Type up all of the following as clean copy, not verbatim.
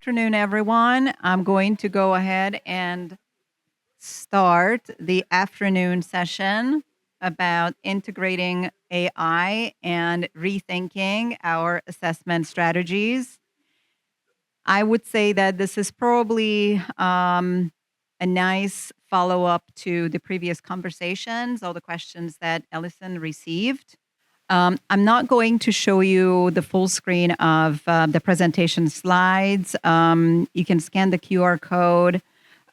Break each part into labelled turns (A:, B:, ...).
A: afternoon, everyone. I'm going to go ahead and start the afternoon session about integrating AI and rethinking our assessment strategies. I would say that this is probably a nice follow up to the previous conversations, all the questions that Ellison received. I'm not going to show you the full screen of the presentation slides. You can scan the QR code,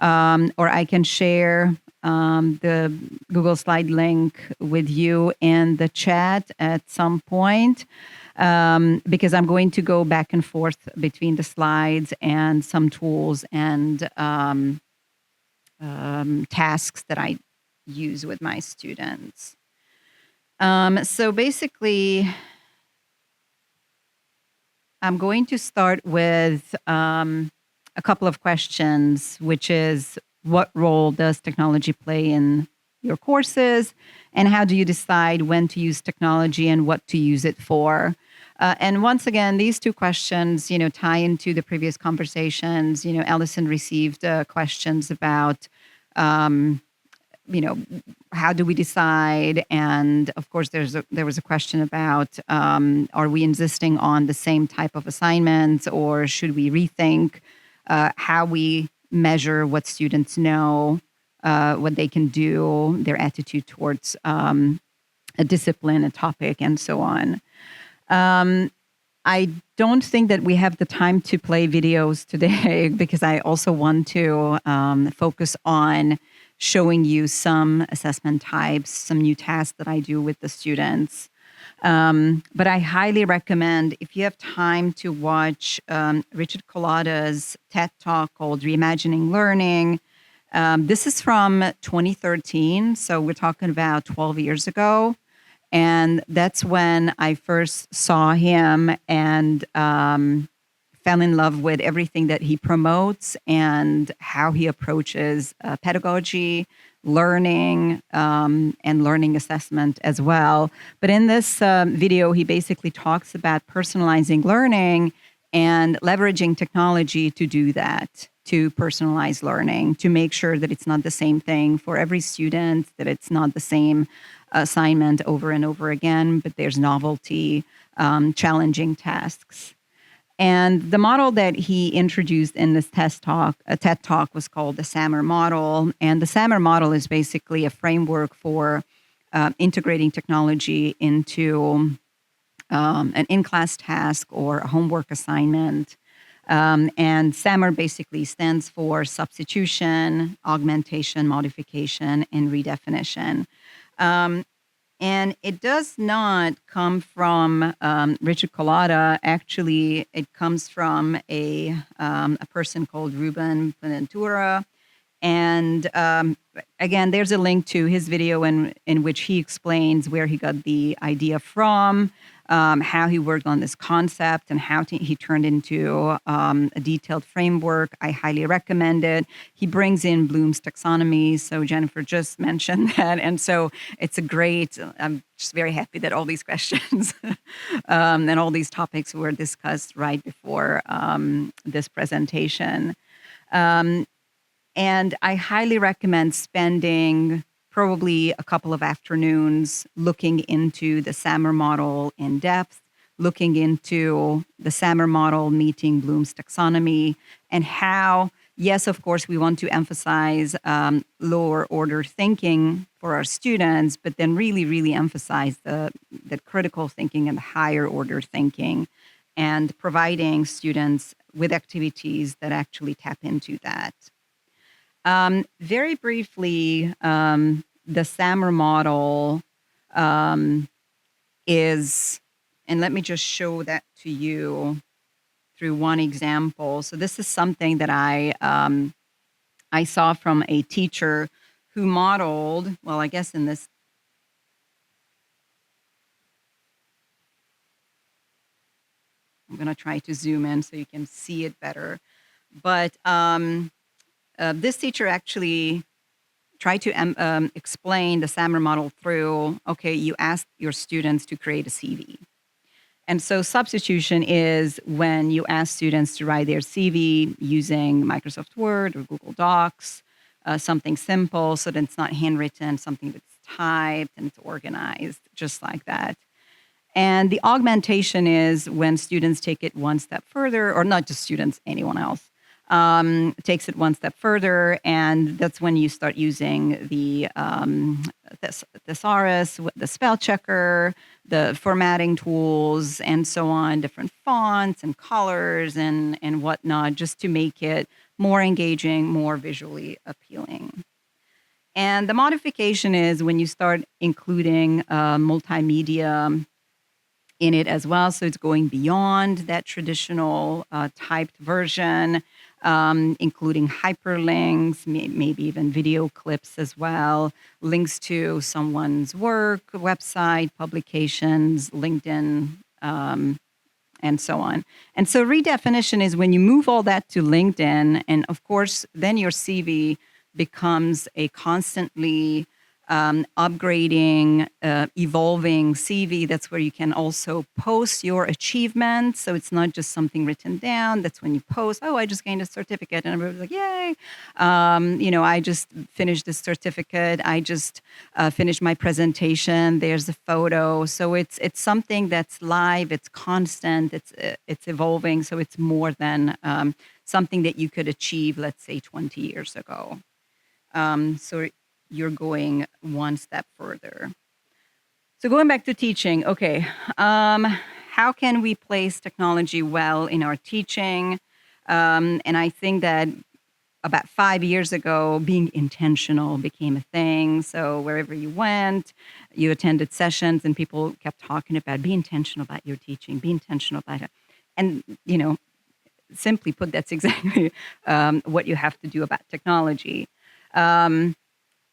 A: or I can share the Google Slide link with you in the chat at some point, because I'm going to go back and forth between the slides and some tools and tasks that I use with my students. So basically, I'm going to start with a couple of questions, which is what role does technology play in your courses, and how do you decide when to use technology and what to use it for? And once again, these two questions, tie into the previous conversations. Ellison received questions about how do we decide? And of course, there was a question about are we insisting on the same type of assignments, or should we rethink how we measure what students know, what they can do, their attitude towards a discipline, a topic, and so on. I don't think that we have the time to play videos today because I also want to focus on showing you some assessment types, some new tasks that I do with the students. But I highly recommend, if you have time, to watch Richard Collada's TED Talk called Reimagining Learning. This is from 2013, so we're talking about 12 years ago. And that's when I first saw him and fell in love with everything that he promotes and how he approaches pedagogy, learning, and learning assessment as well. But in this video, he basically talks about personalizing learning and leveraging technology to do that, to personalize learning, to make sure that it's not the same thing for every student, that it's not the same assignment over and over again, but there's novelty, challenging tasks. And the model that he introduced in this TED Talk was called the SAMR model. And the SAMR model is basically a framework for integrating technology into an in-class task or a homework assignment. And SAMR basically stands for Substitution, Augmentation, Modification, and Redefinition. And it does not come from Richard Collada. Actually, it comes from a person called Ruben Ventura. And again, there's a link to his video in which he explains where he got the idea from, how he worked on this concept, and how he turned into a detailed framework. I highly recommend it. He brings in Bloom's taxonomy, so Jennifer just mentioned that. And so it's a great, I'm just very happy that all these questions and all these topics were discussed right before this presentation. And I highly recommend spending probably a couple of afternoons looking into the SAMR model in depth, looking into the SAMR model meeting Bloom's taxonomy, and how, yes, of course, we want to emphasize lower order thinking for our students, but then really, really emphasize the critical thinking and the higher order thinking, and providing students with activities that actually tap into that. Very briefly, the SAMR model is, and let me just show that to you through one example. So this is something that I saw from a teacher who modeled, well, I guess in this, I'm going to try to zoom in so you can see it better. But this teacher actually tried to explain the SAMR model through, okay, you asked your students to create a CV. And so substitution is when you ask students to write their CV using Microsoft Word or Google Docs, something simple so that it's not handwritten, something that's typed and it's organized, just like that. And the augmentation is when students take it one step further, or not just students, anyone else, takes it one step further, and that's when you start using the thesaurus, the spell checker, the formatting tools, and so on, different fonts and colors and whatnot, just to make it more engaging, more visually appealing. And the modification is when you start including multimedia in it as well. So it's going beyond that traditional typed version, including hyperlinks, maybe even video clips as well, links to someone's work, website, publications, LinkedIn, and so on. And so redefinition is when you move all that to LinkedIn, and of course, then your CV becomes a constantly upgrading, evolving CV. That's where you can also post your achievements. So it's not just something written down. That's when you post, oh, I just gained a certificate. And everybody's like, yay. I just finished this certificate. I just finished my presentation. There's a photo. So it's something that's live. It's constant. It's evolving. So it's more than something that you could achieve, let's say, 20 years ago. So you're going one step further. So going back to teaching, okay, how can we place technology well in our teaching? And I think that about 5 years ago, being intentional became a thing. So wherever you went, you attended sessions and people kept talking about, be intentional about your teaching, be intentional about it. And, simply put, that's exactly what you have to do about technology.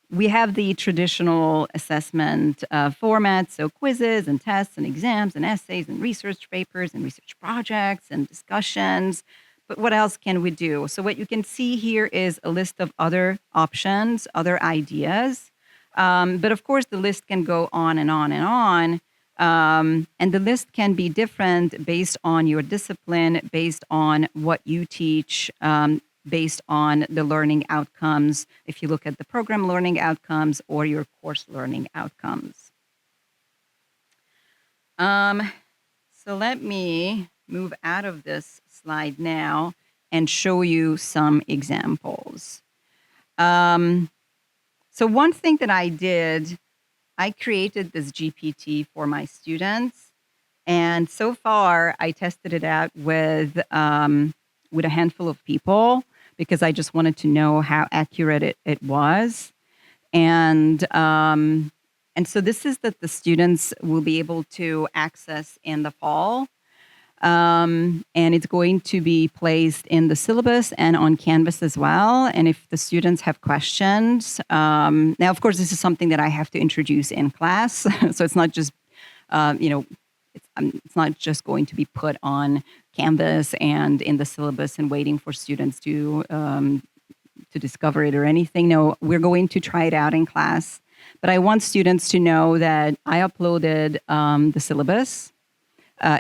A: We have the traditional assessment formats, so quizzes and tests and exams and essays and research papers and research projects and discussions. But what else can we do? So what you can see here is a list of other options, other ideas. But of course, the list can go on and on and on. And the list can be different based on your discipline, based on what you teach, based on the learning outcomes, if you look at the program learning outcomes or your course learning outcomes. So let me move out of this slide now and show you some examples. So one thing that I did, I created this GPT for my students. And so far, I tested it out with a handful of people, because I just wanted to know how accurate it was. And so this is that the students will be able to access in the fall. And it's going to be placed in the syllabus and on Canvas as well. And if the students have questions, now, of course, this is something that I have to introduce in class. So it's not just, it's not just going to be put on Canvas and in the syllabus and waiting for students to discover it or anything. No, we're going to try it out in class. But I want students to know that I uploaded the syllabus,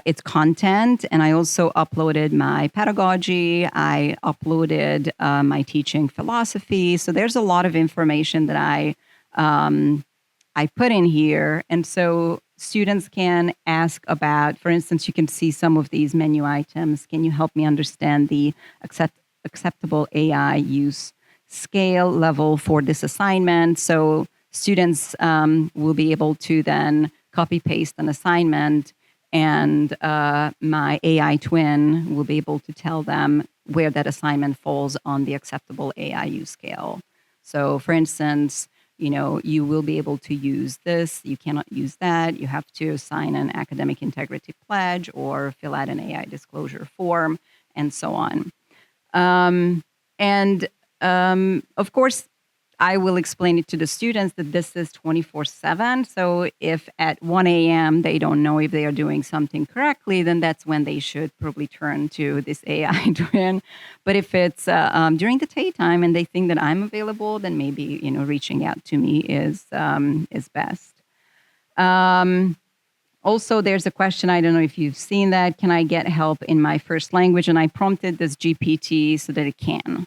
A: its content, and I also uploaded my pedagogy. I uploaded my teaching philosophy. So there's a lot of information that I put in here. And so students can ask about, for instance, you can see some of these menu items. Can you help me understand the acceptable AI use scale level for this assignment? So students will be able to then copy paste an assignment, and my AI twin will be able to tell them where that assignment falls on the acceptable AI use scale. So for instance, you will be able to use this. You cannot use that. You have to sign an academic integrity pledge or fill out an AI disclosure form, and so on. Of course, I will explain it to the students that this is 24/7. So if at 1 a.m. they don't know if they are doing something correctly, then that's when they should probably turn to this AI twin. But if it's during the daytime and they think that I'm available, then maybe reaching out to me is best. Also, there's a question, I don't know if you've seen that, can I get help in my first language? And I prompted this GPT so that it can.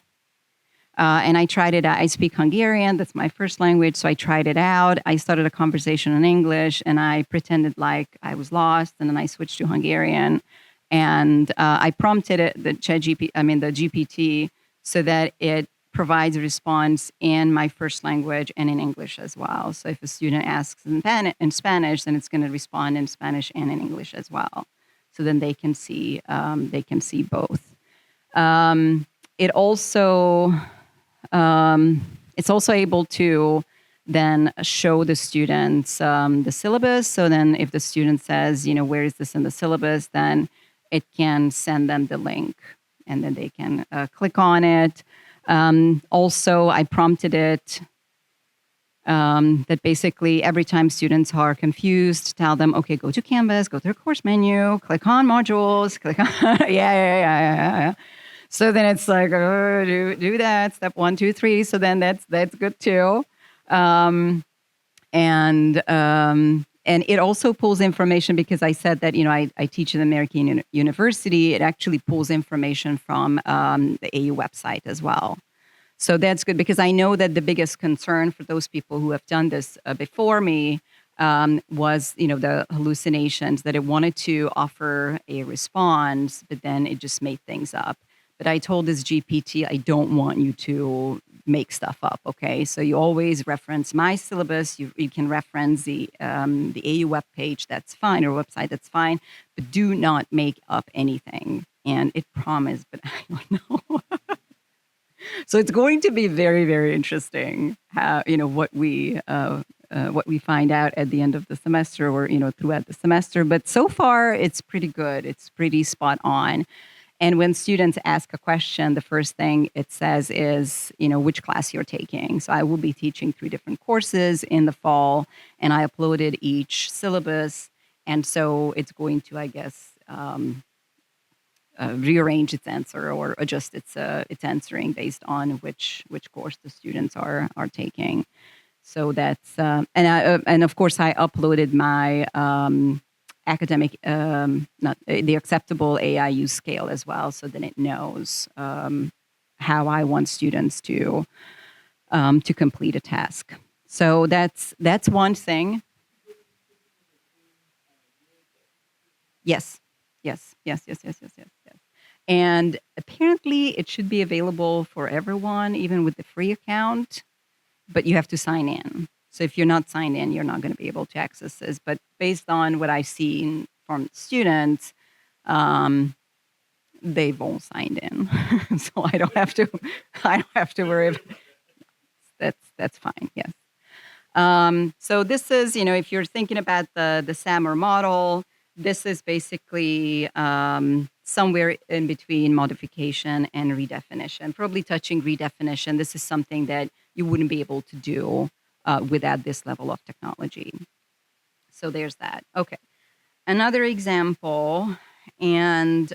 A: And I tried it out. I speak Hungarian, that's my first language, so I tried it out. I started a conversation in English, and I pretended like I was lost, and then I switched to Hungarian. And I prompted it, the GPT, so that it provides a response in my first language and in English as well. So if a student asks in Spanish, then it's going to respond in Spanish and in English as well. So then they can see both. It also it's also able to then show the students the syllabus. So then if the student says, where is this in the syllabus, then it can send them the link and then they can click on it. Also, I prompted it that basically every time students are confused, tell them, okay, go to Canvas, go to the course menu, click on modules, click on, yeah. So then it's like, do that, step 1, 2, 3. So then that's good too. And it also pulls information because I said that, I teach at American University. It actually pulls information from the AU website as well. So that's good because I know that the biggest concern for those people who have done this before me was, the hallucinations, that it wanted to offer a response, but then it just made things up. But I told this GPT, I don't want you to make stuff up, okay? So you always reference my syllabus. You can reference the AU web page, that's fine, or website, that's fine. But do not make up anything. And it promised, but I don't know. So it's going to be very, very interesting how, what we find out at the end of the semester or, throughout the semester. But so far, it's pretty good. It's pretty spot on. And when students ask a question, the first thing it says is, which class you're taking. So I will be teaching 3 different courses in the fall, and I uploaded each syllabus. And so it's going to, I guess, rearrange its answer or adjust its answering based on which course the students are taking. So that's and of course I uploaded my academic not the acceptable AI use scale as well, so then it knows how I want students to complete a task. So that's one thing. Yes. And apparently it should be available for everyone, even with the free account, but you have to sign in. So if you're not signed in, you're not going to be able to access this. But based on what I've seen from students, they've all signed in. So I don't have to worry. That's fine. Yes. So this is, if you're thinking about the SAMR model, this is basically somewhere in between modification and redefinition, probably touching redefinition. This is something that you wouldn't be able to do without this level of technology. So there's that. Okay. Another example, and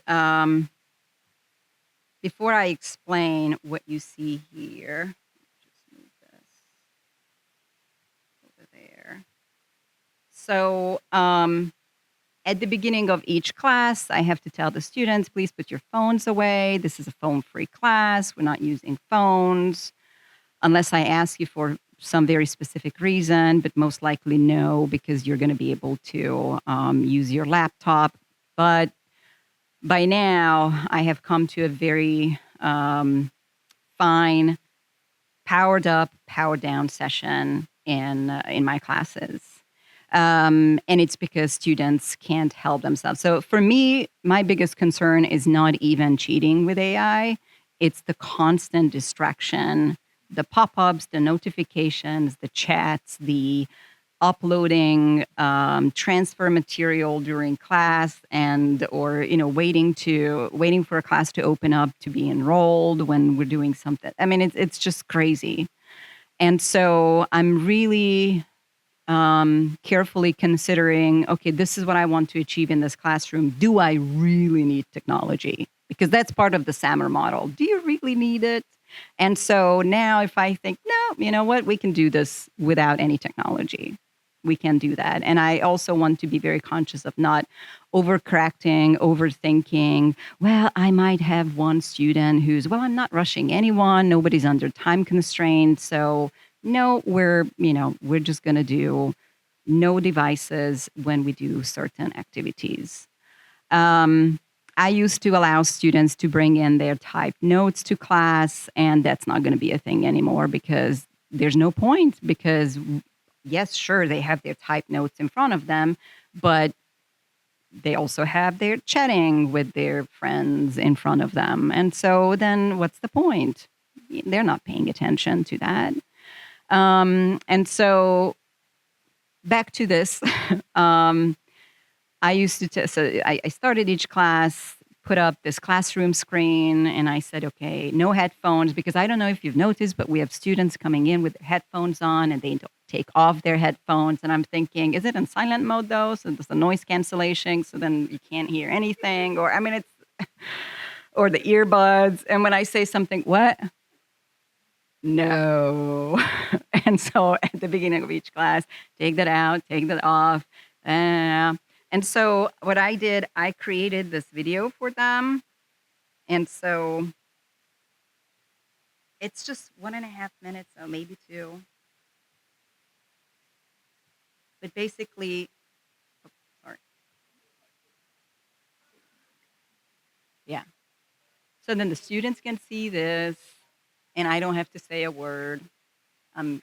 A: before I explain what you see here, just move this over there. So at the beginning of each class, I have to tell the students, please put your phones away. This is a phone-free class. We're not using phones unless I ask you for some very specific reason, but most likely no, because you're going to be able to use your laptop. But by now, I have come to a very fine, powered up, powered down session in my classes. And it's because students can't help themselves. So for me, my biggest concern is not even cheating with AI. It's the constant distraction, the pop-ups, the notifications, the chats, the uploading, transfer material during class, or waiting for a class to open up to be enrolled when we're doing something. I mean, it's just crazy. And so I'm really carefully considering, okay, this is what I want to achieve in this classroom. Do I really need technology? Because that's part of the SAMR model. Do you really need it? And so now if I think, no, you know what, we can do this without any technology, we can do that. And I also want to be very conscious of not overcorrecting, overthinking. Well, I might have one student who's, well, I'm not rushing anyone. Nobody's under time constraints. So no, we're just going to do no devices when we do certain activities. I used to allow students to bring in their typed notes to class, and that's not going to be a thing anymore because there's no point. Because, yes, sure, they have their typed notes in front of them, but they also have their chatting with their friends in front of them. And so then what's the point? They're not paying attention to that. And so back to this. I used to, so I started each class, put up this classroom screen, and I said, okay, no headphones, because I don't know if you've noticed, but we have students coming in with their headphones on and they don't take off their headphones. And I'm thinking, is it in silent mode though? So there's the noise cancellation, so then you can't hear anything, or I mean, it's, or the earbuds. And when I say something, what? No. And so at the beginning of each class, take that out, take that off. And so what I did, I created this video for them. And so it's just 1.5 minutes, or maybe 2. But basically, oh, sorry. Yeah. So then the students can see this, and I don't have to say a word. I'm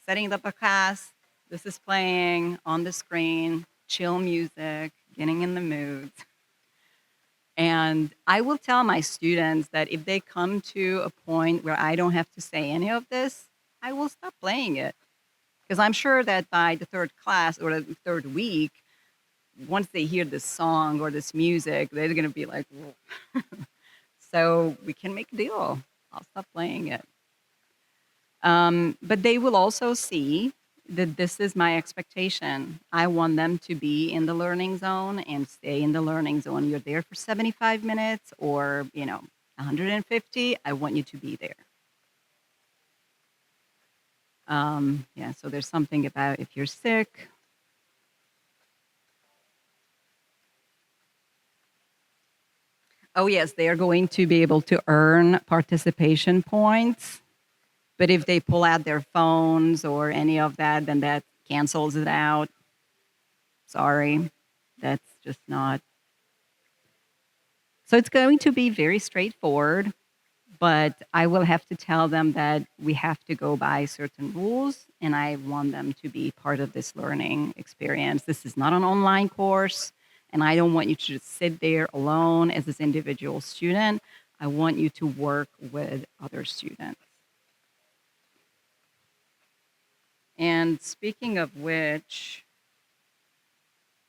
A: setting up a class. This is playing on the screen. Chill music, getting in the mood. And I will tell my students that if they come to a point where I don't have to say any of this, I will stop playing it. Because I'm sure that by the third class or the third week, once they hear this song or this music, they're going to be like, whoa. So we can make a deal. I'll stop playing it. But they will also see that this is my expectation. I want them to be in the learning zone and stay in the learning zone. You're there for 75 minutes or, 150. I want you to be there. Yeah, so there's something about if you're sick. Oh, yes, they are going to be able to earn participation points. But if they pull out their phones or any of that, then that cancels it out. Sorry, that's just not. So it's going to be very straightforward, but I will have to tell them that we have to go by certain rules, and I want them to be part of this learning experience. This is not an online course, and I don't want you to just sit there alone as this individual student. I want you to work with other students. And speaking of which,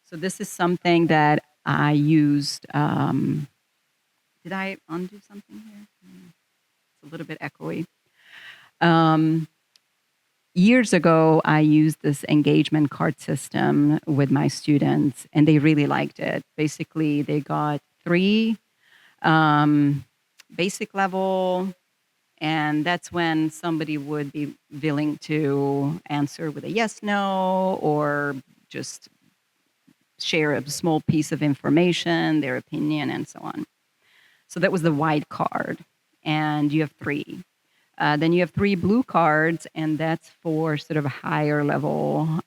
A: so this is something that I used. Did I undo something here? It's a little bit echoey. Years ago, I used this engagement card system with my students, and they really liked it. Basically, they got 3 basic level, and that's when somebody would be willing to answer with a yes, no, or just share a small piece of information, their opinion, and so on. So that was the white card, and you have 3. Then you have 3 blue cards, and that's for sort of a higher level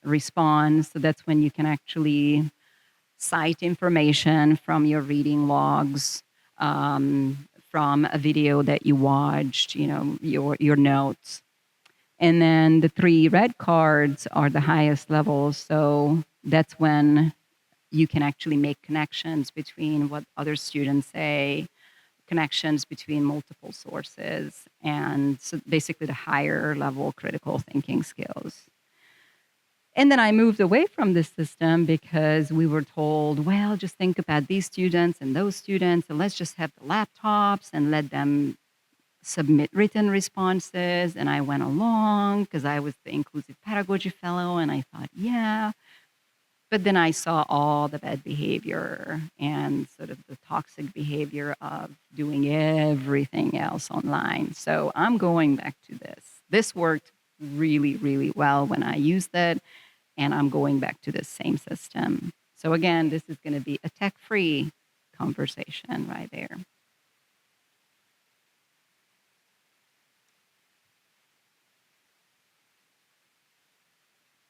A: response. So that's when you can actually cite information from your reading logs, from a video that you watched, your notes. And then the 3 red cards are the highest levels. So that's when you can actually make connections between what other students say, connections between multiple sources, and so basically the higher level critical thinking skills. And then I moved away from this system because we were told, well, just think about these students and those students, and let's just have the laptops and let them submit written responses. And I went along because I was the inclusive pedagogy fellow, and I thought, yeah. But then I saw all the bad behavior and sort of the toxic behavior of doing everything else online. So I'm going back to this. This worked really, really well when I used it, and I'm going back to the same system. So again, this is going to be a tech-free conversation right there.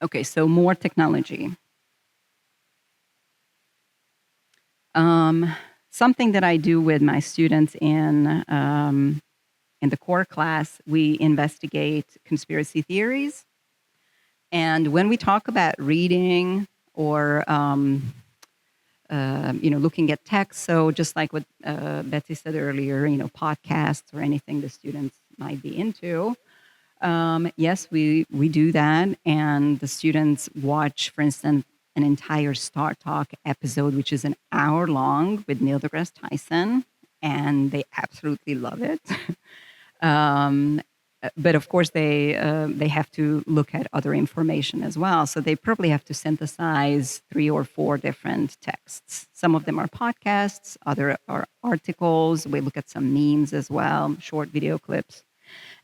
A: Okay, so more technology. Something that I do with my students in the core class, we investigate conspiracy theories. And when we talk about reading or looking at text, so just like what Betsy said earlier, podcasts or anything the students might be into. Yes, we do that, and the students watch, for instance, an entire Star Talk episode, which is an hour long with Neil deGrasse Tyson, and they absolutely love it. um, but of course, they have to look at other information as well. So they probably have to synthesize 3 or 4 different texts. Some of them are podcasts, other are articles. We look at some memes as well, short video clips.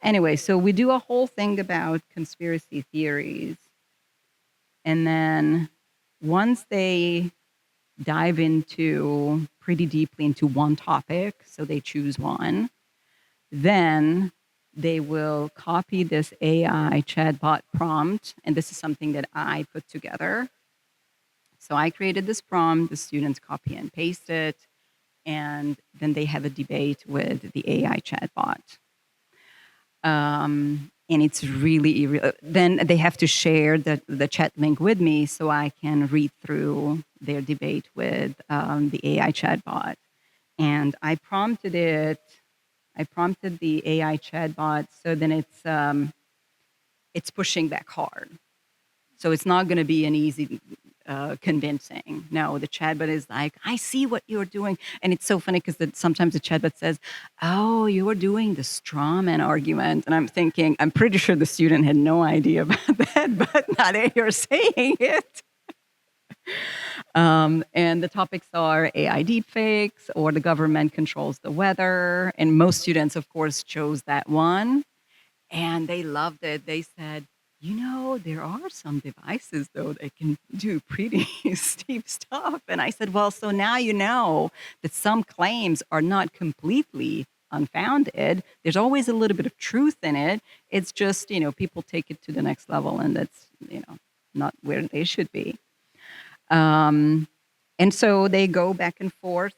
A: Anyway, so we do a whole thing about conspiracy theories. And then once they dive into pretty deeply into one topic, so they choose one, then they will copy this AI chatbot prompt. And this is something that I put together. So I created this prompt, the students copy and paste it, and then they have a debate with the AI chatbot. And it's really, then they have to share the chat link with me so I can read through their debate with the AI chatbot. And I prompted the AI chatbot, so then it's pushing back hard. So it's not going to be an easy convincing. No, the chatbot is like, I see what you're doing. And it's so funny because sometimes the chatbot says, oh, you are doing the straw man argument. And I'm thinking, I'm pretty sure the student had no idea about that, but now that you're saying it. And the topics are AI deepfakes or the government controls the weather. And most students, of course, chose that one. And they loved it. They said, there are some devices, though, that can do pretty steep stuff. And I said, well, so now you know that some claims are not completely unfounded. There's always a little bit of truth in it. It's just, people take it to the next level, and that's, not where they should be. And so they go back and forth.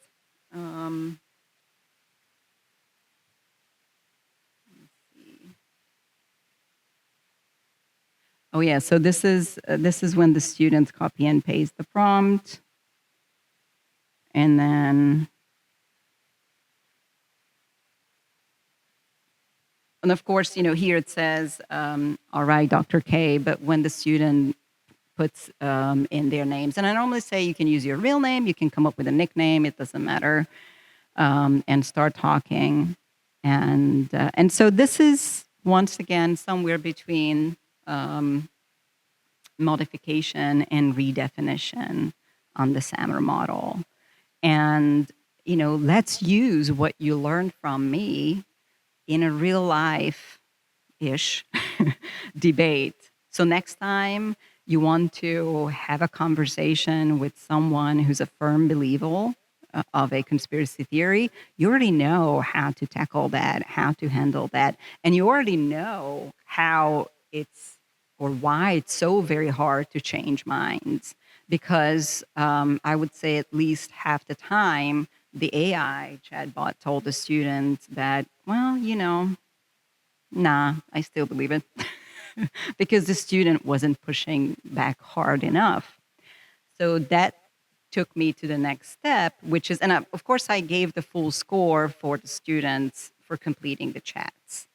A: Oh yeah, so this is when the students copy and paste the prompt, and then, and of course, here it says, "All right, Dr. K," but when the student puts in their names, and I normally say you can use your real name, you can come up with a nickname, it doesn't matter, and start talking, and so this is once again somewhere between modification and redefinition on the SAMR model. And, let's use what you learned from me in a real life-ish debate. So next time you want to have a conversation with someone who's a firm believer of a conspiracy theory, you already know how to tackle that, how to handle that. And you already know how or why it's so very hard to change minds. Because I would say at least half the time, the AI chatbot told the student that, well, nah, I still believe it. Because the student wasn't pushing back hard enough. So that took me to the next step, which is, and of course I gave the full score for the students for completing the chats.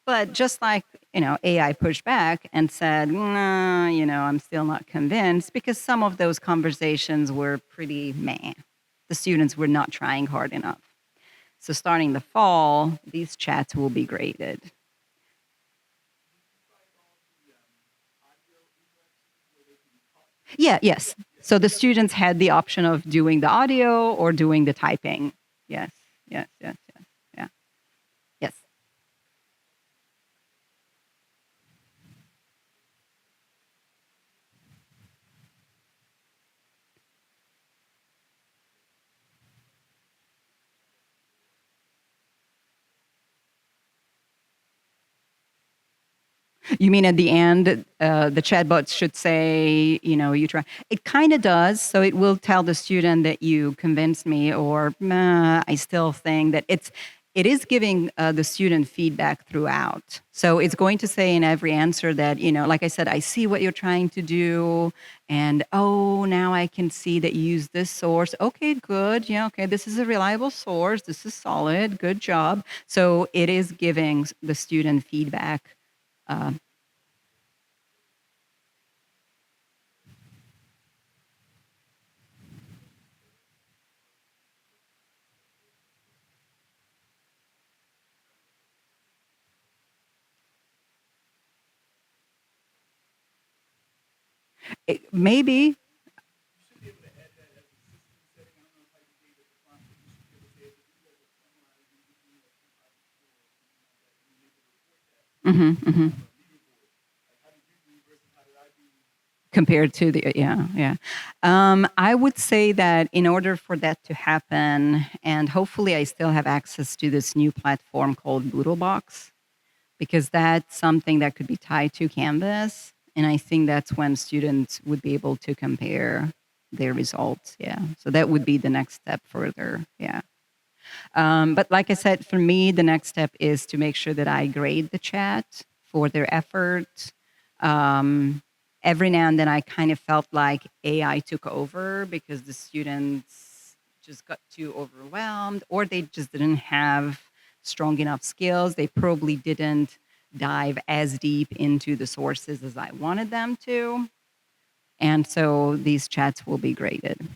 A: But just like, AI pushed back and said, nah, I'm still not convinced, because some of those conversations were pretty meh. The students were not trying hard enough. So starting the fall, these chats will be graded. Yes. So the students had the option of doing the audio or doing the typing. Yes. Yeah. Yes. You mean at the end, the chatbot should say, you try. It kind of does. So it will tell the student that you convinced me, or "Nah, I still think that it is giving the student feedback throughout. So it's going to say in every answer that, like I said, I see what you're trying to do. And oh, now I can see that you use this source. Okay, good. Yeah, okay, this is a reliable source. This is solid. Good job. So it is giving the student feedback. uh, Maybe. Hmm, hmm. Compared to the, yeah, yeah. I would say that in order for that to happen, and hopefully I still have access to this new platform called Boodlebox, because that's something that could be tied to Canvas. And I think that's when students would be able to compare their results. Yeah. So that would be the next step further. Yeah. But like I said, for me, the next step is to make sure that I grade the chat for their effort. Um, every now and then, I kind of felt like AI took over because the students just got too overwhelmed, or they just didn't have strong enough skills. They probably didn't dive as deep into the sources as I wanted them to. And so these chats will be graded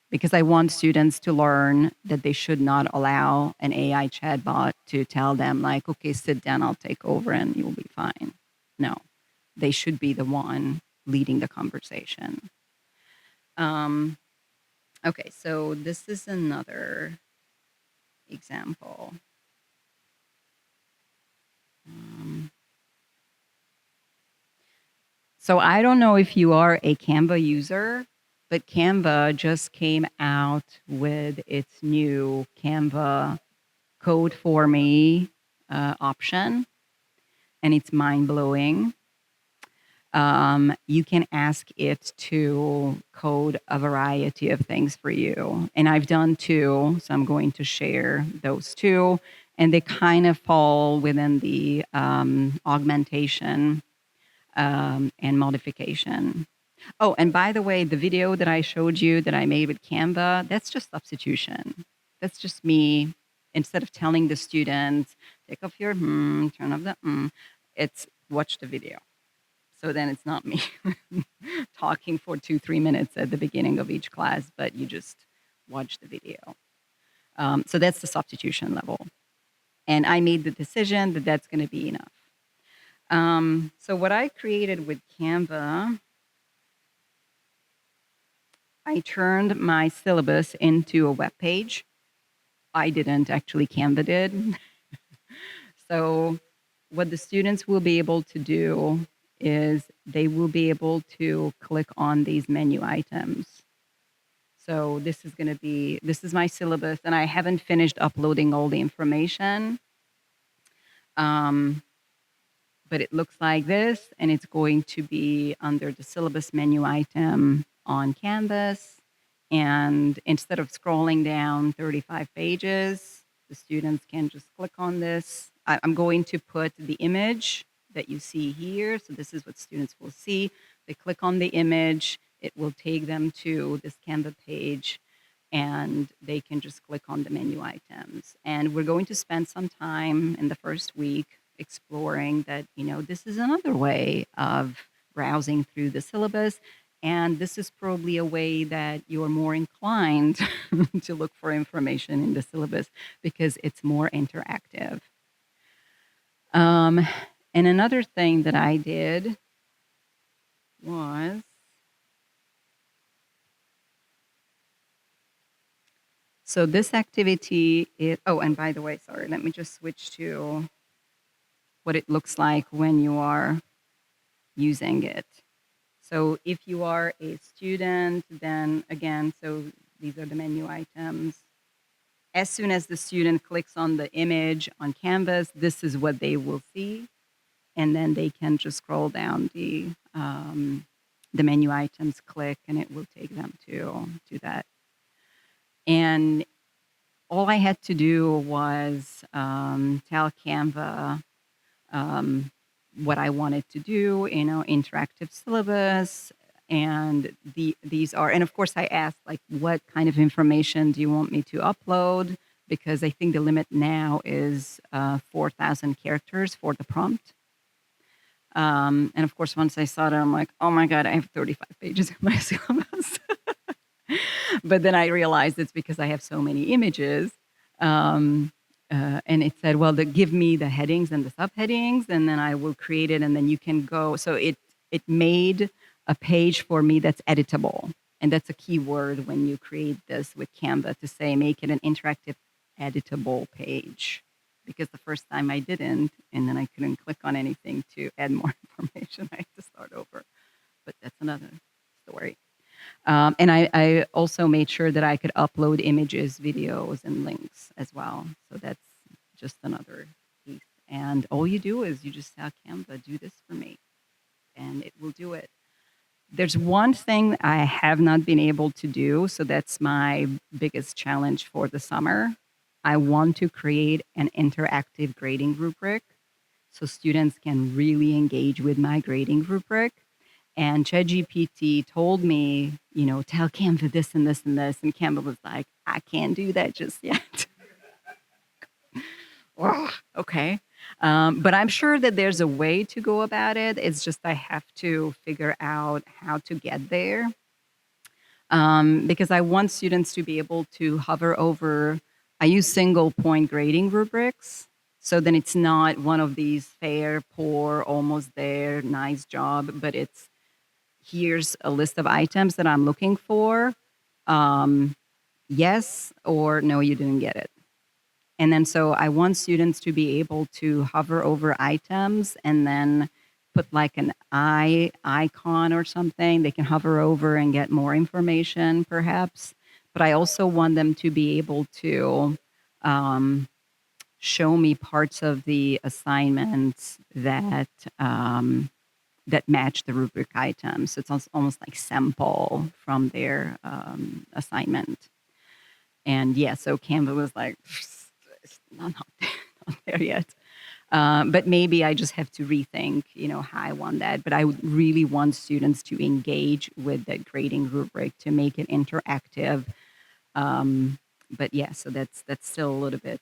A: because I want students to learn that they should not allow an AI chatbot to tell them, like, okay, sit down, I'll take over and you'll be fine. No, they should be the one leading the conversation. Um, okay, so this is another example. Um, so I don't know if you are a Canva user, but Canva just came out with its new Canva code for me option, and it's mind blowing. You can ask it to code a variety of things for you. And I've done two, so I'm going to share those two. And they kind of fall within the augmentation and modification. Oh, and by the way, the video that I showed you that I made with Canva, that's just substitution. That's just me. Instead of telling the students, take off your turn off the it's watch the video. So then it's not me talking for 2-3 minutes at the beginning of each class, but you just watch the video. So that's the substitution level. And I made the decision that that's going to be enough. So what I created with Canva, I turned my syllabus into a web page. I didn't, actually Canva did. So what the students will be able to do is they will be able to click on these menu items. So this is my syllabus, and I haven't finished uploading all the information. But it looks like this, and it's going to be under the syllabus menu item on Canvas. And instead of scrolling down 35 pages, the students can just click on this. I'm going to put the image that you see here. So this is what students will see. They click on the image, it will take them to this Canva page, and they can just click on the menu items. And we're going to spend some time in the first week exploring that, this is another way of browsing through the syllabus. And this is probably a way that you're more inclined to look for information in the syllabus because it's more interactive. And another thing that I did was, so this activity is, oh, and by the way, sorry, let me just switch to what it looks like when you are using it. So if you are a student, then again, so these are the menu items. As soon as the student clicks on the image on Canvas, this is what they will see. and then they can just scroll down the menu items, click, and it will take them to that. And all I had to do was tell Canva what I wanted to do, interactive syllabus. And these are, and of course I asked, like, what kind of information do you want me to upload? Because I think the limit now is 4,000 characters for the prompt. And of course, once I saw that, I'm like, oh my God, I have 35 pages in my syllabus. But then I realized it's because I have so many images. And it said, well, give me the headings and the subheadings, and then I will create it, and then you can go. So it made a page for me that's editable. And that's a key word when you create this with Canva, to say, make it an interactive, editable page. Because the first time I didn't, and then I couldn't click on anything to add more information. I had to start over. But that's another story. And I also made sure that I could upload images, videos, and links as well. So that's just another piece. And all you do is you just tell Canva, do this for me, and it will do it. There's one thing I have not been able to do, so that's my biggest challenge for the summer. I want to create an interactive grading rubric so students can really engage with my grading rubric. And ChatGPT told me, tell Canva this and this and this. And Canva was like, I can't do that just yet. Okay. But I'm sure that there's a way to go about it. It's just I have to figure out how to get there. Because I want students to be able to hover over, I use single point grading rubrics. So then it's not one of these fair, poor, almost there, nice job, but it's, here's a list of items that I'm looking for. Yes or no, you didn't get it. And then so I want students to be able to hover over items and then put like an eye icon or something. They can hover over and get more information perhaps. But I also want them to be able to show me parts of the assignments that match the rubric items. So it's almost like sample from their assignment. And yeah, so Canva was like, it's not there yet. But maybe I just have to rethink, how I want that. But I would really want students to engage with the grading rubric to make it interactive. But yeah, so that's still a little bit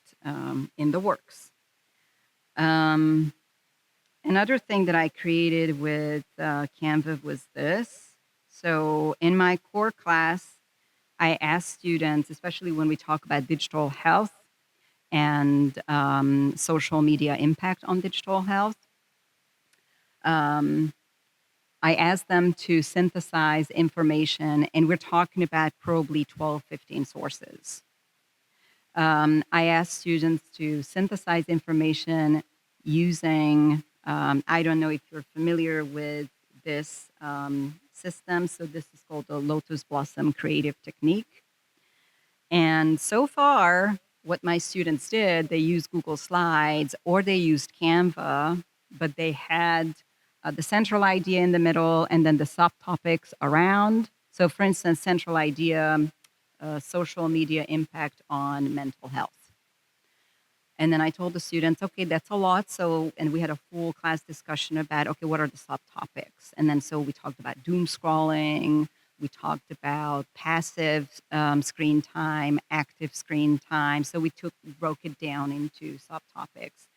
A: in the works. Another thing that I created with Canva was this. So in my core class, I asked students, especially when we talk about digital health and social media impact on digital health, I asked them to synthesize information, and we're talking about probably 12, 15 sources. I asked students to synthesize information using, I don't know if you're familiar with this system. So this is called the Lotus Blossom Creative Technique. And so far, what my students did, they used Google Slides or they used Canva, but they had the central idea in the middle and then the subtopics around. So for instance, central idea, social media impact on mental health. And then I told the students, okay, that's a lot. So, and we had a full class discussion about, okay, what are the subtopics? And then so we talked about doom scrolling. We talked about passive screen time, active screen time. So we broke it down into subtopics.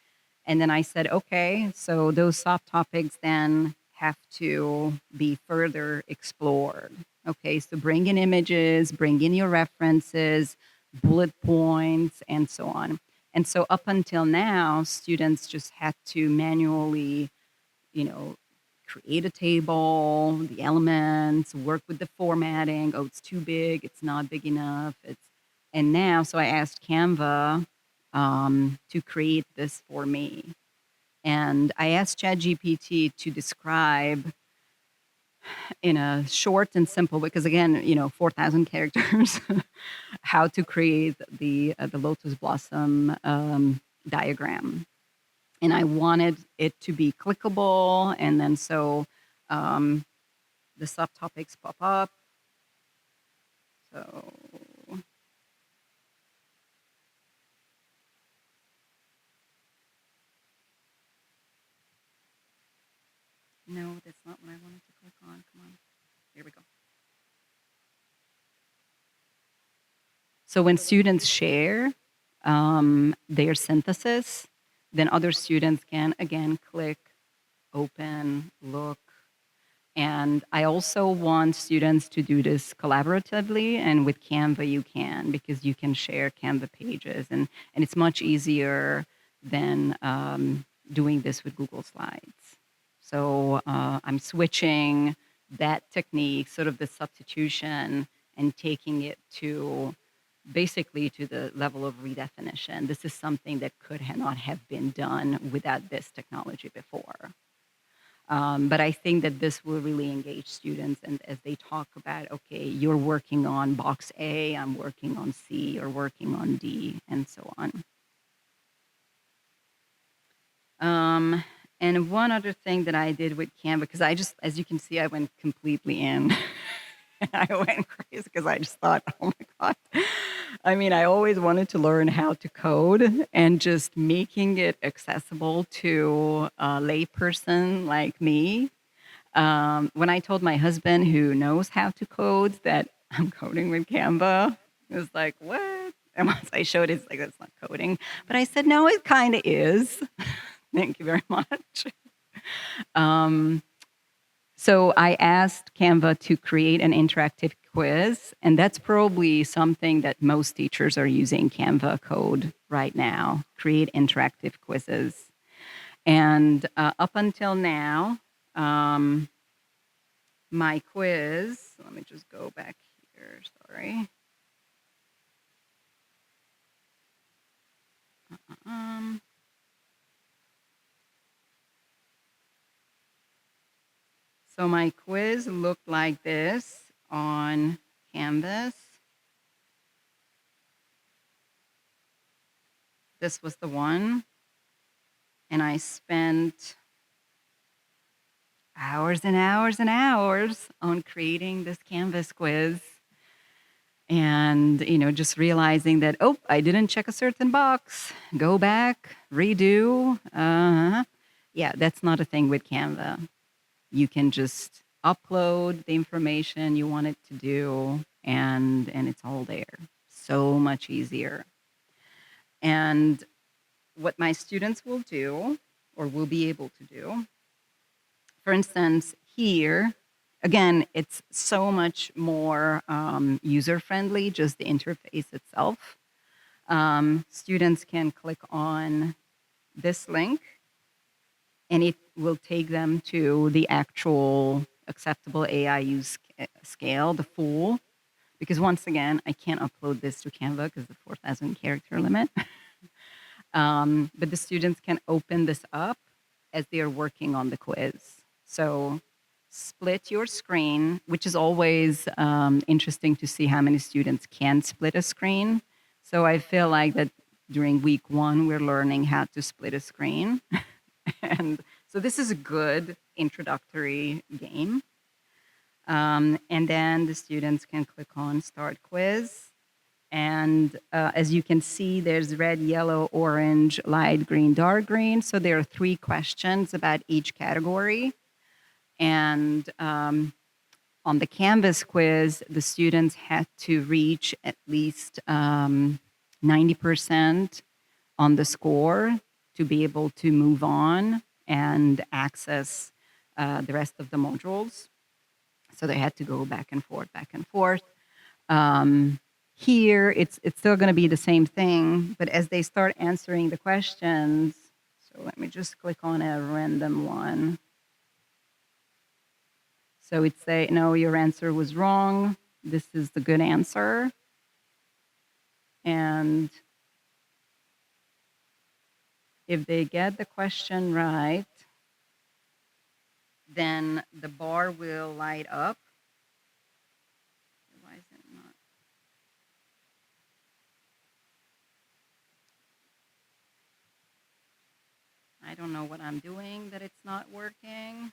A: And then I said, okay, so those subtopics then have to be further explored. Okay, so bring in images, bring in your references, bullet points, and so on. And so up until now, students just had to manually, create a table, the elements, work with the formatting. Oh, it's too big. It's not big enough. And now, so I asked Canva to create this for me. And I asked ChatGPT to describe in a short and simple, because again, 4,000 characters, how to create the Lotus Blossom diagram. and I wanted it to be clickable, and then so um, the subtopics pop up. So no, that's not what I wanted to click on. Come on, here we go. So when students share their synthesis, then other students can again click, open, look. And I also want students to do this collaboratively, and with Canva you can, because you can share Canva pages, and it's much easier than doing this with Google Slides. So I'm switching that technique, sort of the substitution, and taking it to basically to the level of redefinition. This is something that could not have been done without this technology before. But I think that this will really engage students, and as they talk about, okay, you're working on box A, I'm working on C, or working on D, and so on. And one other thing that I did with Canva, because I just, as you can see, I went completely in. I went crazy because I just thought, oh my God. I mean, I always wanted to learn how to code, and just making it accessible to a layperson like me. When I told my husband, who knows how to code, that I'm coding with Canva, he was like, what? And once I showed it, it's like, that's not coding. But I said, no, it kind of is. Thank you very much. So I asked Canva to create an interactive quiz, and that's probably something that most teachers are using Canva code right now, create interactive quizzes. And up until now, my quiz, let me just go back here, sorry. So my quiz looked like this on Canvas. This was the one. And I spent hours and hours and hours on creating this Canvas quiz. And, just realizing that, oh, I didn't check a certain box, go back, redo. Yeah, that's not a thing with Canva. You can just upload the information you want it to do, and it's all there. So much easier. And what my students will do, or will be able to do, for instance, here, again, it's so much more user-friendly, just the interface itself. Students can click on this link, and it will take them to the actual acceptable AI use scale, the full, because once again, I can't upload this to Canva because the 4,000 character limit. But the students can open this up as they are working on the quiz. So split your screen, which is always interesting to see how many students can split a screen. So I feel like that during week 1, we're learning how to split a screen. And so this is a good introductory game. And then the students can click on Start Quiz. And as you can see, there's red, yellow, orange, light green, dark green. So there are 3 questions about each category. And on the Canvas quiz, the students had to reach at least 90% on the score to be able to move on and access the rest of the modules. So they had to go back and forth, back and forth. Here, it's still going to be the same thing, but as they start answering the questions, so let me just click on a random one. So it say, no, your answer was wrong. This is the good answer. And if they get the question right, then the bar will light up. Why is it not? I don't know what I'm doing that it's not working.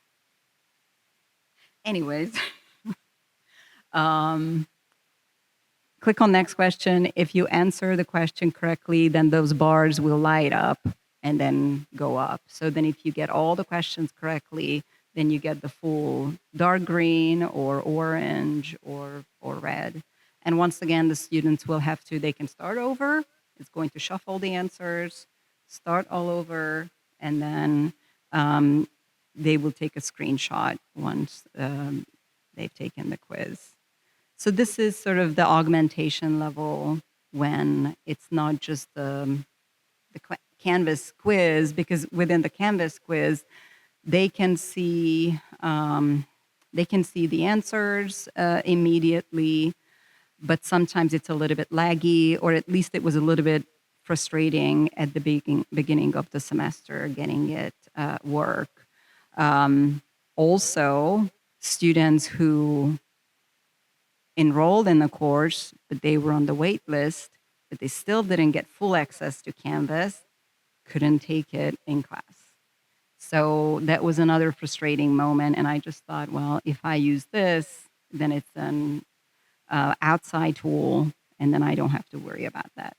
A: Anyways, um, click on next question. If you answer the question correctly, then those bars will light up and then go up. So then if you get all the questions correctly, then you get the full dark green or orange or red. And once again, the students will have to, they can start over. It's going to shuffle the answers, start all over, and then they will take a screenshot once they've taken the quiz. So this is sort of the augmentation level when it's not just the Canvas quiz, because within the Canvas quiz, they can see the answers immediately, but sometimes it's a little bit laggy, or at least it was a little bit frustrating at the beginning of the semester getting it work. Also, students who enrolled in the course, but they were on the wait list, but they still didn't get full access to Canvas, couldn't take it in class. So that was another frustrating moment. And I just thought, well, if I use this, then it's an outside tool, and then I don't have to worry about that.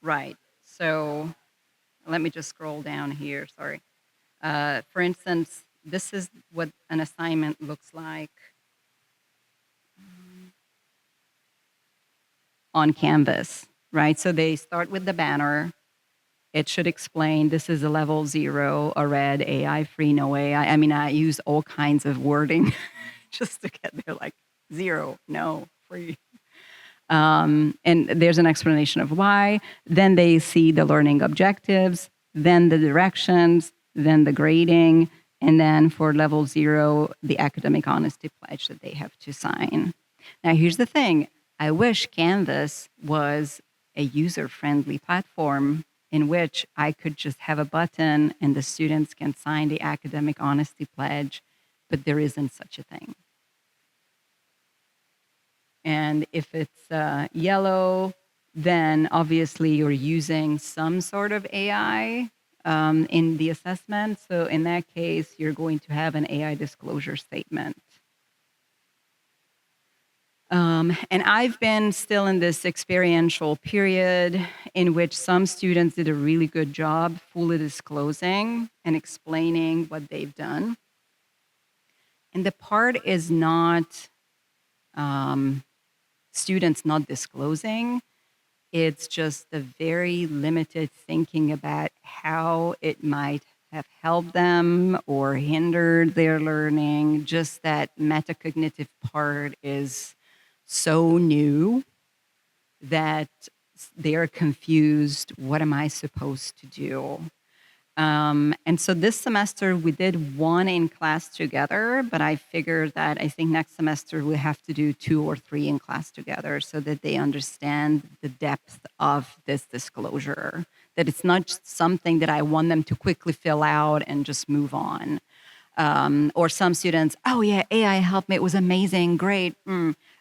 A: Right. So let me just scroll down here. Sorry. For instance, this is what an assignment looks like on Canvas, right? So they start with the banner. It should explain this is a level 0, a red, AI free, no AI. I mean, I use all kinds of wording just to get there, like 0, no, free. And there's an explanation of why. Then they see the learning objectives, then the directions, then the grading, and then for level 0, the academic honesty pledge that they have to sign. Now, here's the thing. I wish Canvas was a user-friendly platform in which I could just have a button and the students can sign the academic honesty pledge, but there isn't such a thing. And if it's yellow, then obviously you're using some sort of AI in the assessment. So in that case, you're going to have an AI disclosure statement. And I've been still in this experiential period in which some students did a really good job fully disclosing and explaining what they've done. And the part is not students not disclosing. It's just the very limited thinking about how it might have helped them or hindered their learning. Just that metacognitive part is so new that they're confused. What am I supposed to do? And so this semester we did one in class together, but I figured that I think next semester we have to do 2 or 3 in class together so that they understand the depth of this disclosure, that it's not just something that I want them to quickly fill out and just move on. Or some students, oh yeah, AI helped me, it was amazing, great.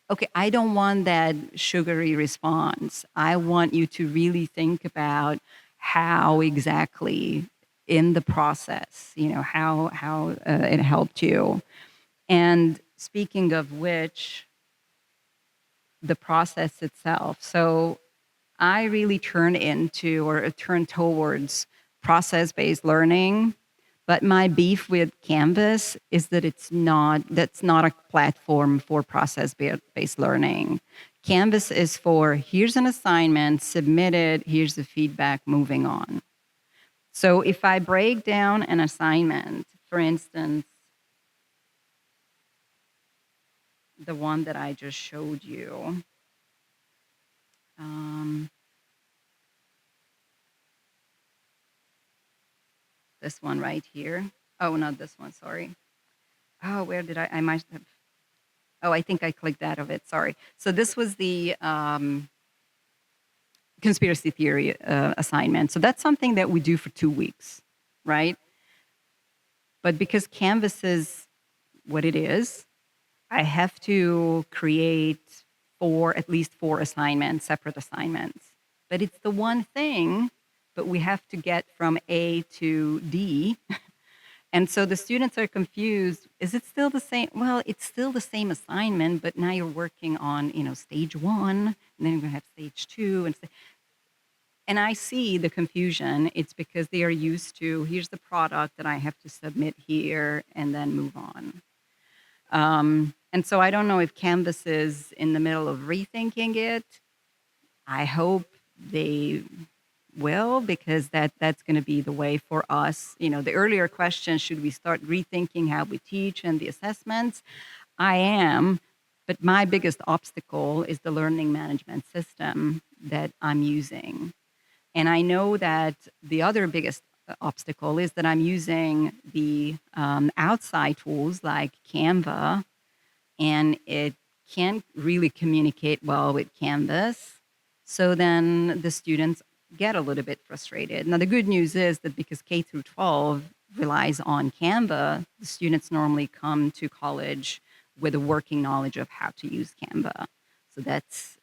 A: Okay, I don't want that sugary response. I want you to really think about how exactly in the process, how it helped you. And speaking of which, the process itself. So I really turn towards process-based learning. But my beef with Canvas is that that's not a platform for process-based learning. Canvas is for, here's an assignment, submit it, here's the feedback, moving on. So if I break down an assignment, for instance, the one that I just showed you, this one right here. Oh, not this one, sorry. Oh, where did I might have, oh, I think I clicked out of it, sorry. So this was the conspiracy theory assignment. So that's something that we do for 2 weeks, right? But because Canvas is what it is, I have to create at least four assignments, separate assignments. But it's the one thing, but we have to get from A to D. And so the students are confused. Is it still the same? Well, it's still the same assignment, but now you're working on, stage one, and then you're going to have stage two. And I see the confusion. It's because they are used to, here's the product that I have to submit here and then move on. And so I don't know if Canvas is in the middle of rethinking it. I hope they will, because that's going to be the way for us. The earlier question, should we start rethinking how we teach and the assessments? I am, but my biggest obstacle is the learning management system that I'm using. And I know that the other biggest obstacle is that I'm using the outside tools like Canva, and it can't really communicate well with Canvas. So then the students get a little bit frustrated. Now, the good news is that because K through 12 relies on Canva, the students normally come to college with a working knowledge of how to use Canva. So that's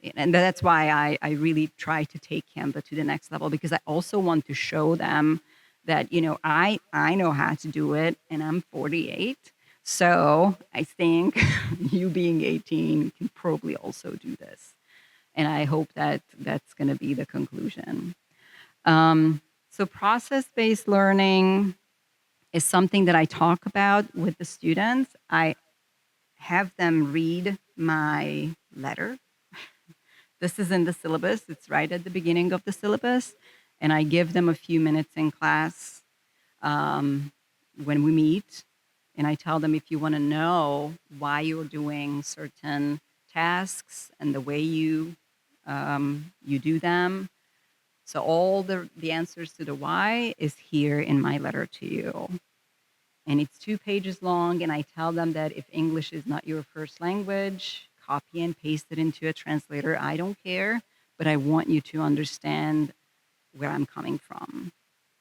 A: why I really try to take Canva to the next level, because I also want to show them that, I know how to do it, and I'm 48. So I think you being 18 can probably also do this. And I hope that that's going to be the conclusion. So process-based learning is something that I talk about with the students. I have them read my letter. This is in the syllabus. It's right at the beginning of the syllabus. And I give them a few minutes in class when we meet. And I tell them, if you want to know why you're doing certain tasks and the way you do them. So all the answers to the why is here in my letter to you. And it's 2 pages long, and I tell them that if English is not your first language, copy and paste it into a translator. I don't care, but I want you to understand where I'm coming from.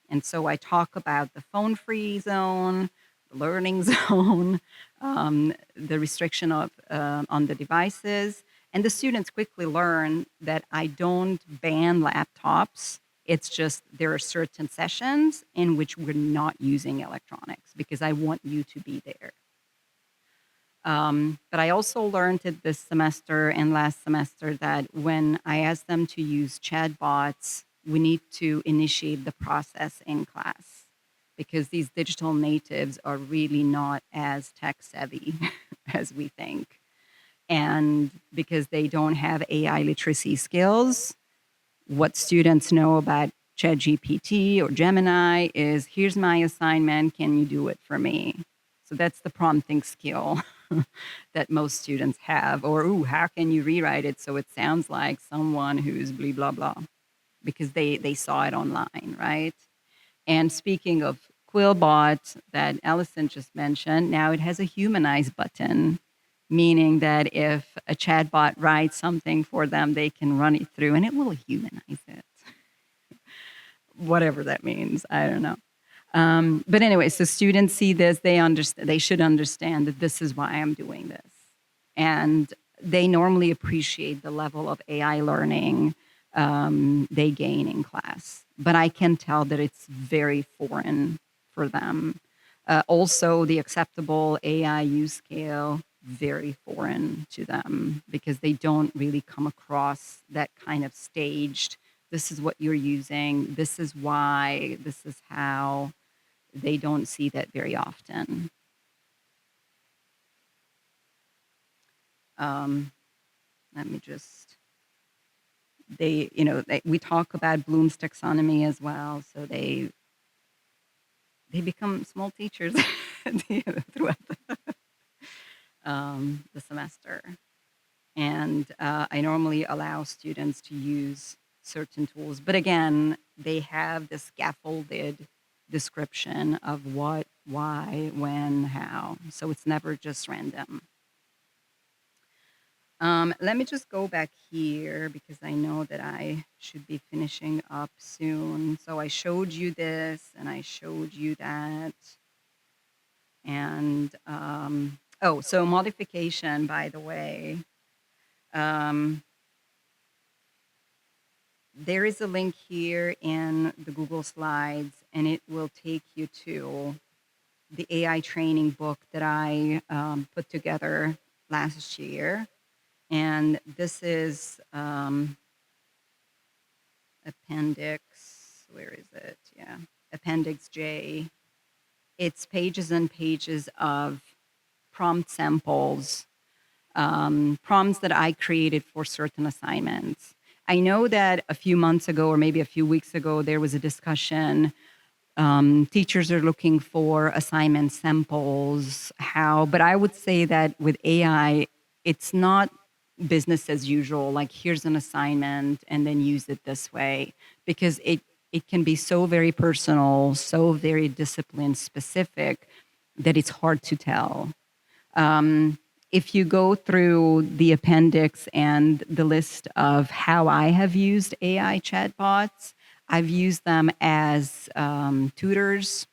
A: And so I talk about the phone-free zone, the learning zone, the restriction of on the devices. And the students quickly learn that I don't ban laptops. It's just there are certain sessions in which we're not using electronics because I want you to be there. But I also learned it this semester and last semester that when I ask them to use chatbots, we need to initiate the process in class, because these digital natives are really not as tech savvy as we think. And because they don't have AI literacy skills, what students know about ChatGPT or Gemini is, here's my assignment, can you do it for me? So that's the prompting skill that most students have. Or, ooh, how can you rewrite it so it sounds like someone who's blah, blah, blah, because they saw it online, right? And speaking of Quillbot that Allison just mentioned, now it has a humanize button, meaning that if a chatbot writes something for them, they can run it through and it will humanize it. Whatever that means, I don't know. But anyway, so students see this, they should understand that this is why I'm doing this. And they normally appreciate the level of AI learning they gain in class. But I can tell that it's very foreign for them. Also, the acceptable AI use scale, very foreign to them, because they don't really come across that kind of staged, this is what you're using, this is why, this is how. They don't see that very often. Let me just, we talk about Bloom's taxonomy as well, so they become small teachers throughout the semester. And I normally allow students to use certain tools, but again, they have the scaffolded description of what, why, when, how. So it's never just random. Let me just go back here because I know that I should be finishing up soon. So I showed you this and I showed you that. And oh, so modification, by the way. Um, there is a link here in the Google Slides, and it will take you to the AI training book that I put together last year. And this is appendix, where is it? Yeah, appendix J. It's pages and pages of prompt samples, prompts that I created for certain assignments. I know that a few months ago, or maybe a few weeks ago, there was a discussion. Teachers are looking for assignment samples, but I would say that with AI, it's not business as usual, like here's an assignment and then use it this way, because it can be so very personal, so very discipline specific that it's hard to tell. If you go through the appendix and the list of how I have used AI chatbots, I've used them as tutors,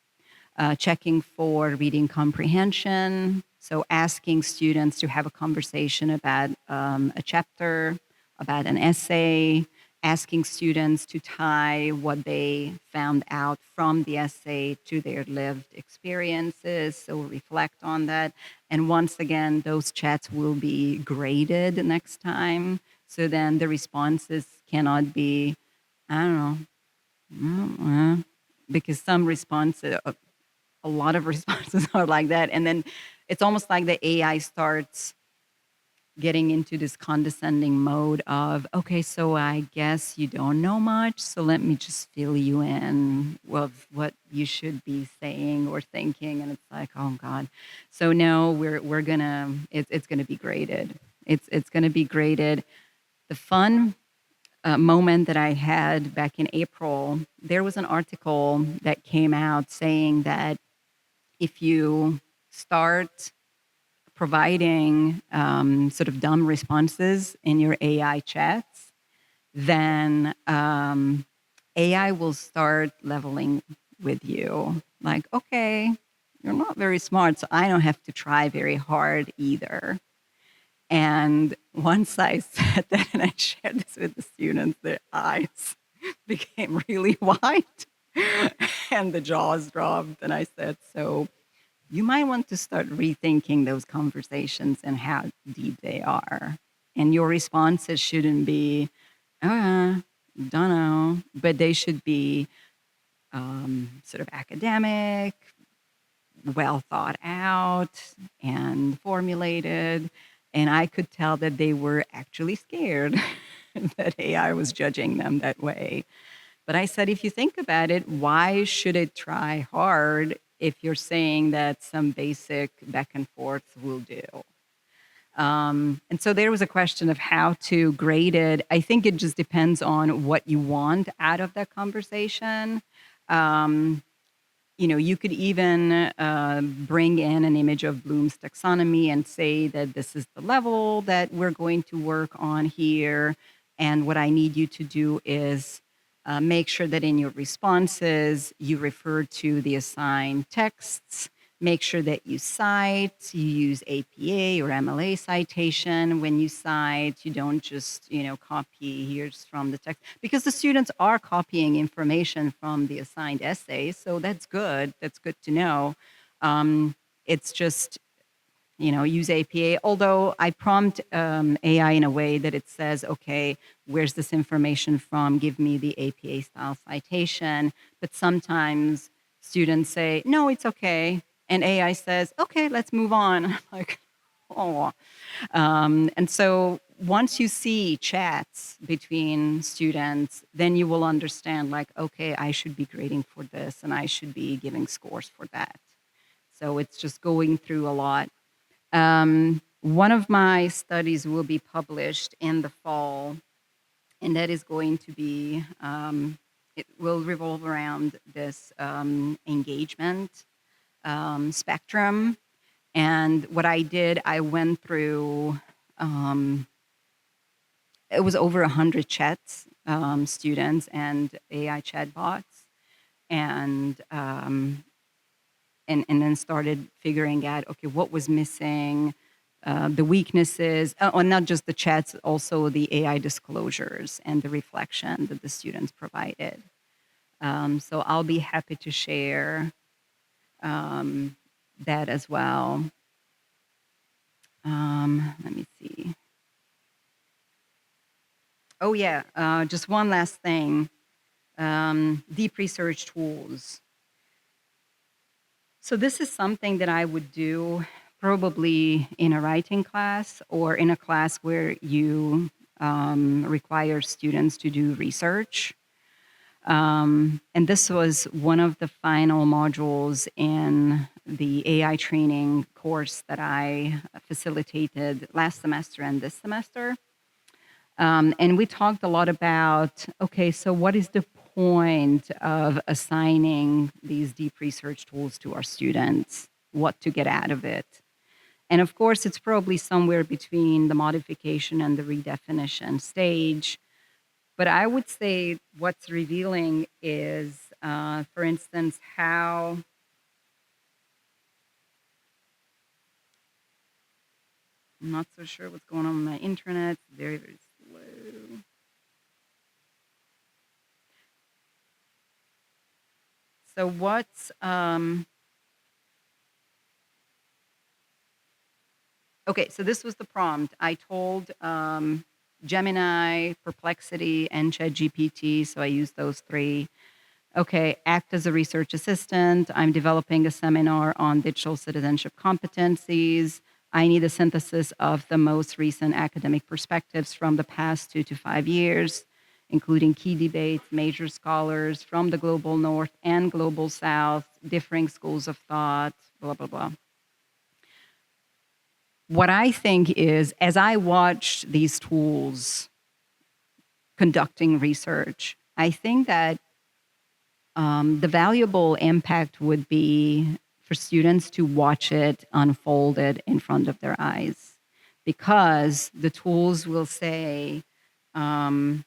A: checking for reading comprehension. So asking students to have a conversation about a chapter, about an essay, asking students to tie what they found out from the essay to their lived experiences, so reflect on that. And once again, those chats will be graded next time. So then the responses cannot be, I don't know, because some responses, a lot of responses are like that. And then it's almost like the AI starts getting into this condescending mode of, okay, so I guess you don't know much, so let me just fill you in with what you should be saying or thinking. And it's like, oh God. So no, we're gonna, it's gonna be graded. It's gonna be graded. The fun moment that I had back in April, there was an article that came out saying that if you start providing sort of dumb responses in your AI chats, then AI will start leveling with you. Like, okay, you're not very smart, so I don't have to try very hard either. And once I said that and I shared this with the students, their eyes became really white and the jaws dropped. And I said, so you might want to start rethinking those conversations and how deep they are. And your responses shouldn't be, don't know, but they should be sort of academic, well thought out, and formulated. And I could tell that they were actually scared that AI was judging them that way. But I said, if you think about it, why should it try hard if you're saying that some basic back and forth will do? And so there was a question of how to grade it. I think it just depends on what you want out of that conversation. You could even bring in an image of Bloom's taxonomy and say that this is the level that we're going to work on here. And what I need you to do is make sure that in your responses, you refer to the assigned texts. Make sure that you cite, you use APA or MLA citation. When you cite, you don't just, copy here's from the text, because the students are copying information from the assigned essays. So that's good. That's good to know. It's just, use APA. Although I prompt AI in a way that it says, okay, where's this information from? Give me the APA style citation. But sometimes students say, no, it's okay. And AI says, okay, let's move on. I'm like, oh. And so once you see chats between students, then you will understand, like, okay, I should be grading for this and I should be giving scores for that. So it's just going through a lot. One of my studies will be published in the fall, and that is going to be, it will revolve around this engagement spectrum. And what I did, I went through it was over 100 chats, students and AI chatbots, and and then started figuring out, okay, what was missing, the weaknesses, or not just the chats, also the AI disclosures and the reflection that the students provided. So I'll be happy to share that as well. Let me see. Oh yeah, just one last thing. Deep research tools. So this is something that I would do probably in a writing class or in a class where you require students to do research. And this was one of the final modules in the AI training course that I facilitated last semester and this semester. And we talked a lot about, okay, so what is the point of assigning these deep research tools to our students? What to get out of it? And of course, it's probably somewhere between the modification and the redefinition stage. But I would say what's revealing is, for instance, how I'm not so sure what's going on with my internet. It's very, very slow. So what's okay? So this was the prompt. I told Gemini, Perplexity, and ChatGPT. So I used those three. Okay, act as a research assistant. I'm developing a seminar on digital citizenship competencies. I need a synthesis of the most recent academic perspectives from the past 2 to 5 years, including key debates, major scholars from the global north and global south, differing schools of thought, blah, blah, blah. What I think is, as I watch these tools conducting research, I think that the valuable impact would be for students to watch it unfolded in front of their eyes, because the tools will say, oh,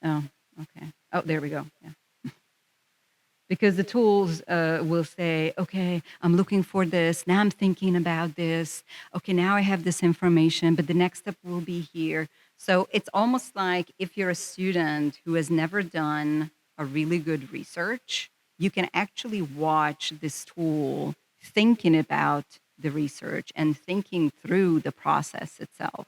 A: okay. Oh, there we go. Yeah. Because the tools will say, okay, I'm looking for this. Now I'm thinking about this. Okay, now I have this information, but the next step will be here. So it's almost like if you're a student who has never done a really good research, you can actually watch this tool thinking about the research and thinking through the process itself.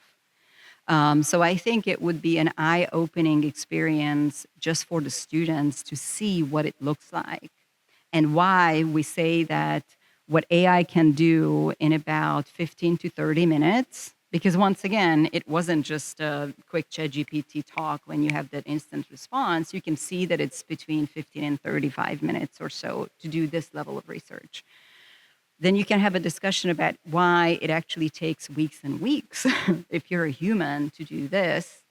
A: So I think it would be an eye-opening experience just for the students to see what it looks like and why we say that what AI can do in about 15 to 30 minutes, because once again, it wasn't just a quick ChatGPT talk when you have that instant response. You can see that it's between 15 and 35 minutes or so to do this level of research. Then you can have a discussion about why it actually takes weeks and weeks if you're a human to do this.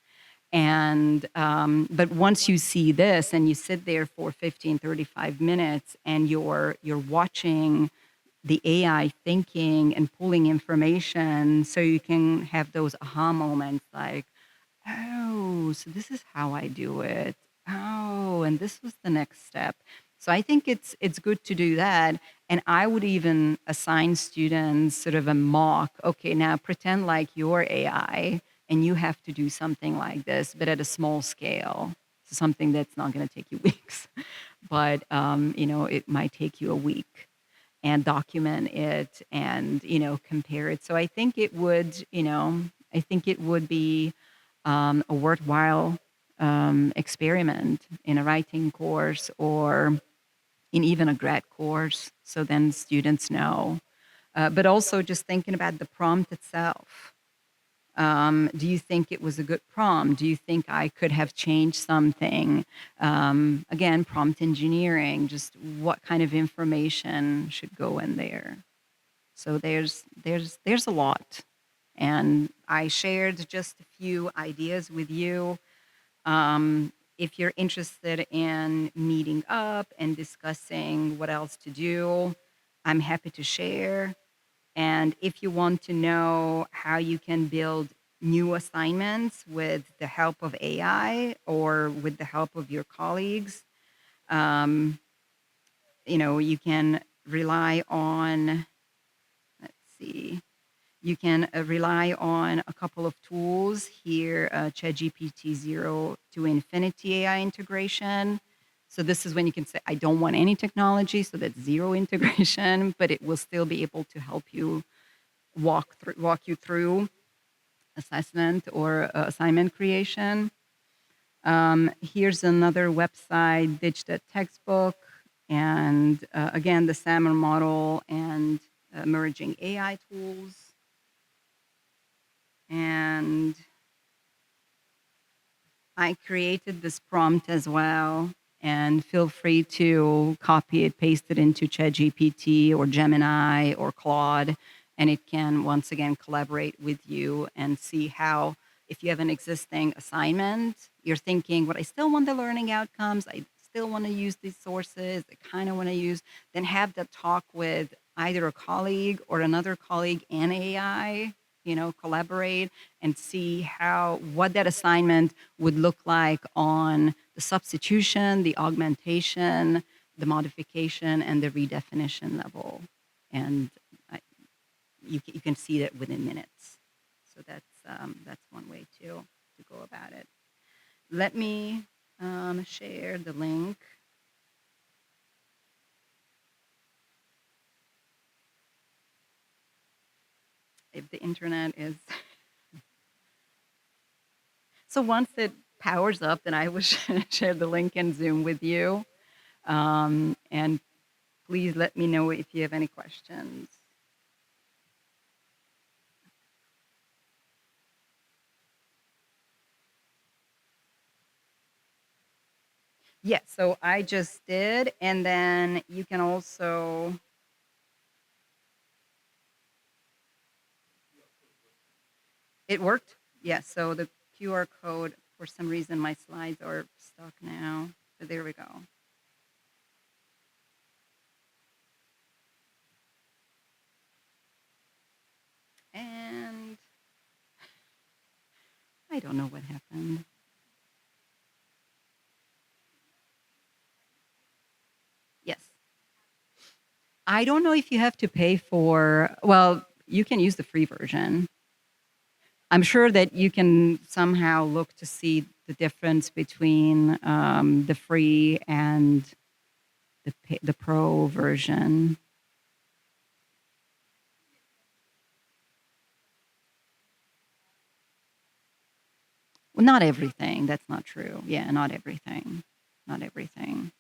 A: And but once you see this and you sit there for 15, 35 minutes and you're watching the AI thinking and pulling information, so you can have those aha moments like, oh, so this is how I do it. Oh, and this was the next step. So I think it's good to do that. And I would even assign students sort of a mock, okay, now pretend like you're AI and you have to do something like this, but at a small scale. So something that's not going to take you weeks, but it might take you a week, and document it and compare it. So I think it would, be a worthwhile experiment in a writing course or in even a grad course. So then students know. But also just thinking about the prompt itself. Do you think it was a good prompt? Do you think I could have changed something? Again, prompt engineering, just what kind of information should go in there? So there's a lot. And I shared just a few ideas with you. If you're interested in meeting up and discussing what else to do, I'm happy to share. And if you want to know how you can build new assignments with the help of AI or with the help of your colleagues, um, you can rely on, let's see, you can rely on a couple of tools here, ChatGPT 0 to infinity AI integration. So this is when you can say, I don't want any technology, so that's zero integration, but it will still be able to help you walk you through assessment or assignment creation. Here's another website, Ditch That Textbook, and again, the SAMR model and merging AI tools. And I created this prompt as well, and feel free to copy it, paste it into ChatGPT or Gemini or Claude, and it can once again collaborate with you and see how, if you have an existing assignment, you're thinking, but I still want the learning outcomes, I still want to use these sources, I kind of want to use, then have that talk with either a colleague or another colleague and AI, collaborate and see what that assignment would look like on the substitution, the augmentation, the modification, and the redefinition level. And you can see that within minutes. So that's one way to go about it. Let me share the link. If the internet is so once it powers up, then I will share the link in Zoom with you. And please let me know if you have any questions. Yes, so I just did, and then you can also. It worked? Yes, so the QR code, for some reason, my slides are stuck now. So there we go. And I don't know what happened. Yes. I don't know if you have to pay for, well, you can use the free version. I'm sure that you can somehow look to see the difference between the free and the pro version. Well, not everything. That's not true. Yeah, not everything. Not everything.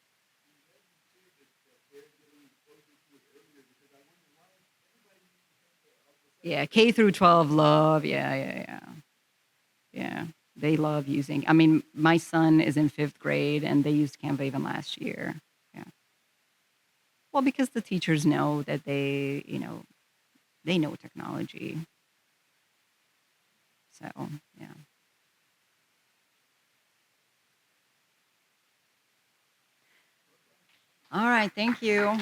A: Yeah, K through 12 love. Yeah. Yeah, they love using. I mean, my son is in 5th grade and they used Canva even last year. Yeah. Well, because the teachers know that they know technology. So, yeah. All right. Thank you.